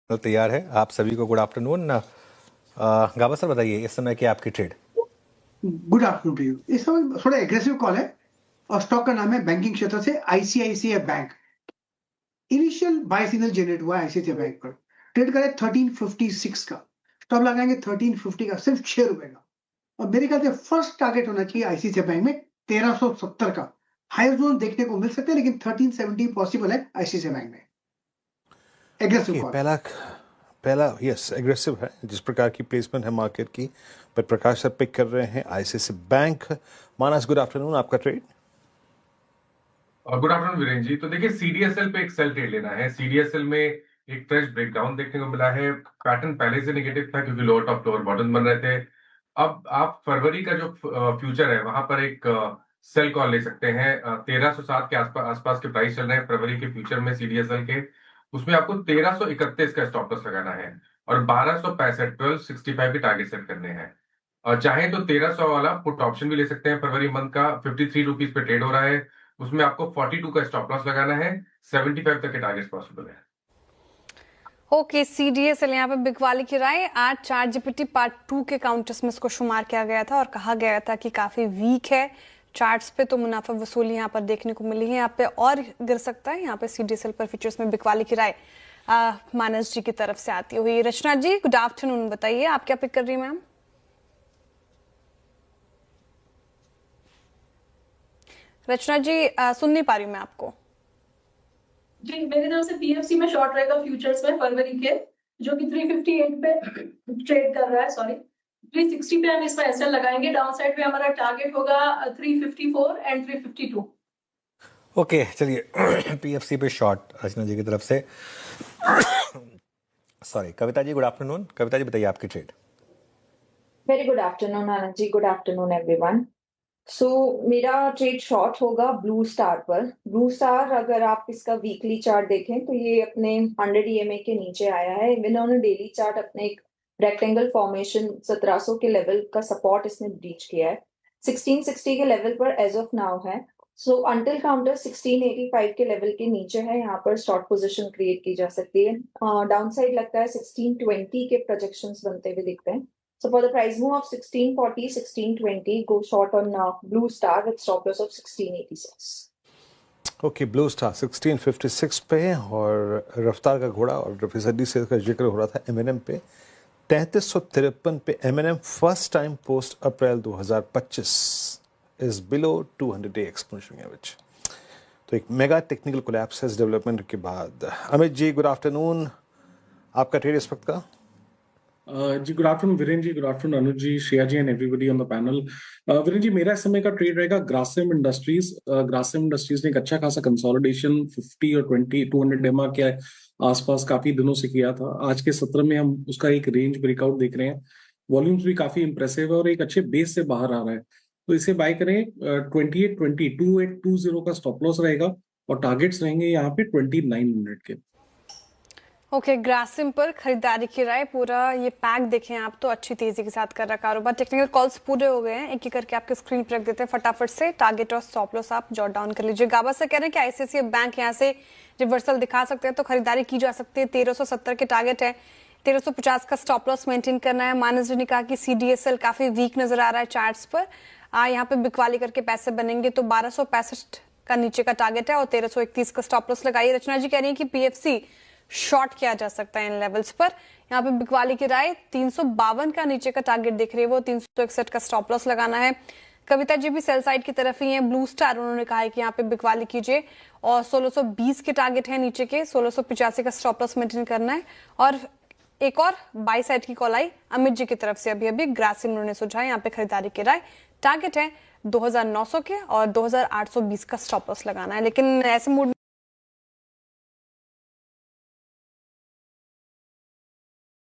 तो तैयार है। आप सभी को गुड आफ्टरनून। गाबा सर बताइए इस समय क्या आपकी trade? Good afternoon to you. इस समय थोड़ा एग्रेसिव कॉल है और स्टॉक का नाम है बैंकिंग क्षेत्र से ICICI bank. Initial buy signal generate हुआ है आईसीआईसीआई बैंक पर। ट्रेड करें 1356 का, स्टॉप लगाएंगे 1350 का, सिर्फ 6 रुपए का। और मेरे ख्याल से फर्स्ट टारगेट होना चाहिए आईसीआईसीआई बैंक में 1370 का। हायर जोन देखने को मिल सकते हैं लेकिन 1370 पॉसिबल है आईसीआईसीआई बैंक में। Aggressive call. पहला यस एग्रेसिव है जिस प्रकार की प्लेसमेंट है मार्केट की, पर प्रकाश सर पिक कर रहे हैं आईसीआईसीआई बैंक। मानस गुड आफ्टरनून, आपका ट्रेड? गुड आफ्टरनून वीरेंद्र जी। तो देखिए सीडीएसएल पे एक सेल ट्रेड लेना है। सीडीएसएल में एक फ्रेश ब्रेकडाउन देखने को मिला है। पैटर्न पहले से नेगेटिव था क्योंकि लोअर टॉप लोअर बॉटम बन रहे थे। अब आप फरवरी का जो फ्यूचर है वहां पर एक सेल कॉल ले सकते हैं। 1307 के आसपास के प्राइस चल रहे हैं फरवरी के फ्यूचर में सीडीएसएल के। उसमें आपको 1331 का स्टॉप लॉस लगाना है और 1265 1265 के टारगेट सेट करने हैं। और चाहे तो 1300 वाला पुट ऑप्शन भी ले सकते हैं। फरवरी मंथ का 53 रुपीज पे ट्रेड हो रहा है। उसमें आपको 42 का स्टॉप लॉस लगाना है। 75 तक के टारगेट पॉसिबल है। ओके, सीडीएसएल यहाँ पे बिकवाली की राय। आज चैट जीपीटी पार्ट 2 के काउंटर्स में इसको शुमार किया गया था और कहा गया था कि काफी वीक है चार्ट्स पे, तो मुनाफा वसूली यहाँ पर देखने को मिली है। यहाँ पे और गिर सकता है। यहाँ पे सीडीएसएल पर फ्यूचर्स में बिकवाली की राय मानस जी की तरफ से आती हुई। रचना जी गुड आफ्टरनून, बताइए आप क्या पिक कर रही है मैम? रचना जी सुन नहीं पा रही हूँ मैं आपको। जी मेरी तरफ से पीएफसी में शॉर्ट रहेगा फ्यूचर्स में फरवरी के, जो कि 358 पे ट्रेड कर रहा है। सॉरी 360 पे हम इसमें एसएल लगाएंगे। डाउन साइड पे हमारा टारगेट होगा 354 एंड 352। ओके चलिए पीएफसी पे शॉर्ट रचना जी की तरफ से। Sorry Kavita ji good afternoon. Kavita ji बताइए आपकी trade. Very good afternoon Anand ji, good afternoon everyone. सो मेरा ट्रेड शॉर्ट होगा ब्लू स्टार पर। ब्लू स्टार अगर आप इसका वीकली चार्ट देखें तो ये अपने 100 EMA के नीचे आया है। इन्होंने डेली चार्ट अपने एक रेक्टेंगल फॉर्मेशन 1700 के लेवल का सपोर्ट इसने ब्रीच किया है। 1660 के लेवल पर एज ऑफ नाउ है। सो अंटिल काउंटर 1685 के लेवल के नीचे है, यहाँ पर शॉर्ट पोजीशन क्रिएट की जा सकती है। डाउन साइड लगता है 1620 के प्रोजेक्शंस बनते हुए दिखते हैं। So for the price move of 1640, 1620, go short on Blue Star with stop loss of 1686. Okay blue star 1656 पे और रफ्तार का घोड़ा और फिसडी से का जिक्र हो रहा था एमएनएम पे 3353 पे। MNM first time post April 2025 is below 200 day exponential average. तो एक मेगा टेक्निकल कोलैप्स है इस डेवलपमेंट के बाद। अमित जी गुड आफ्टरनून, आपका ट्रेड इस वक्त का? जी good afternoon Virendra ji, good afternoon Anuj ji, Shreya ji and everybody on the panel. Virendra ji मेरा इस समय का ट्रेड रहेगा ग्रासिम इंडस्ट्रीज। ग्रासिम इंडस्ट्रीज ने एक अच्छा खासा कंसोलिडेशन 50 और 200 डेमा के आसपास काफी दिनों से किया था। आज के सत्र में हम उसका एक रेंज ब्रेकआउट देख रहे हैं। वॉल्यूम्स भी काफी इंप्रेसिव है और एक अच्छे बेस से बाहर आ रहा है, तो इसे बाय करें। 2820 का स्टॉप लॉस रहेगा और टारगेट्स रहेंगे यहाँ पे 2900 के। ओके ग्रासिम पर खरीदारी की राय। पूरा ये पैक देखें आप तो अच्छी तेजी के साथ कर रहा कारोबार। टेक्निकल कॉल्स पूरे हो गए हैं, एक एक करके आपके स्क्रीन पर रख देते हैं फटाफट से। टारगेट और स्टॉप लॉस आप जॉट डाउन कर लीजिए। गाबा से कह रहे हैं कि आईसीआईसीआई बैंक यहाँ से रिवर्सल दिखा सकते हैं तो खरीदारी की जा सकती है। 1370 के टारगेट है, 1350 का स्टॉप लॉस मेंटेन करना है। मानस जी ने कहा कि सीडीएसएल काफी वीक नजर आ रहा है चार्ट्स पर। यहाँ पे बिकवाली करके पैसे बनेंगे तो 1265 का नीचे का टारगेट है और 1331 का स्टॉप लॉस लगाइए। रचना जी कह रही है कि पीएफसी शॉर्ट किया जा सकता है इन लेवल्स पर। यहाँ पे बिकवाली की राय 352 का नीचे का टारगेट दिख रही है, वो 361 का स्टॉप लॉस लगाना है। कविता जी भी सेल साइड की तरफ ही है। ब्लू स्टार उन्होंने कहा है कि यहाँ पे बिकवाली कीजिए और 1620 के टारगेट है नीचे के, 1685 का स्टॉप लॉस मेंटेन करना है। और एक और बाई साइड की कॉल आई अमित जी की तरफ से अभी ग्रासिम उन्होंने सुझाया यहाँ पे खरीदारी की राय। टारगेट है 2900 के और 2820 का स्टॉप लॉस लगाना है। लेकिन ऐसे मूड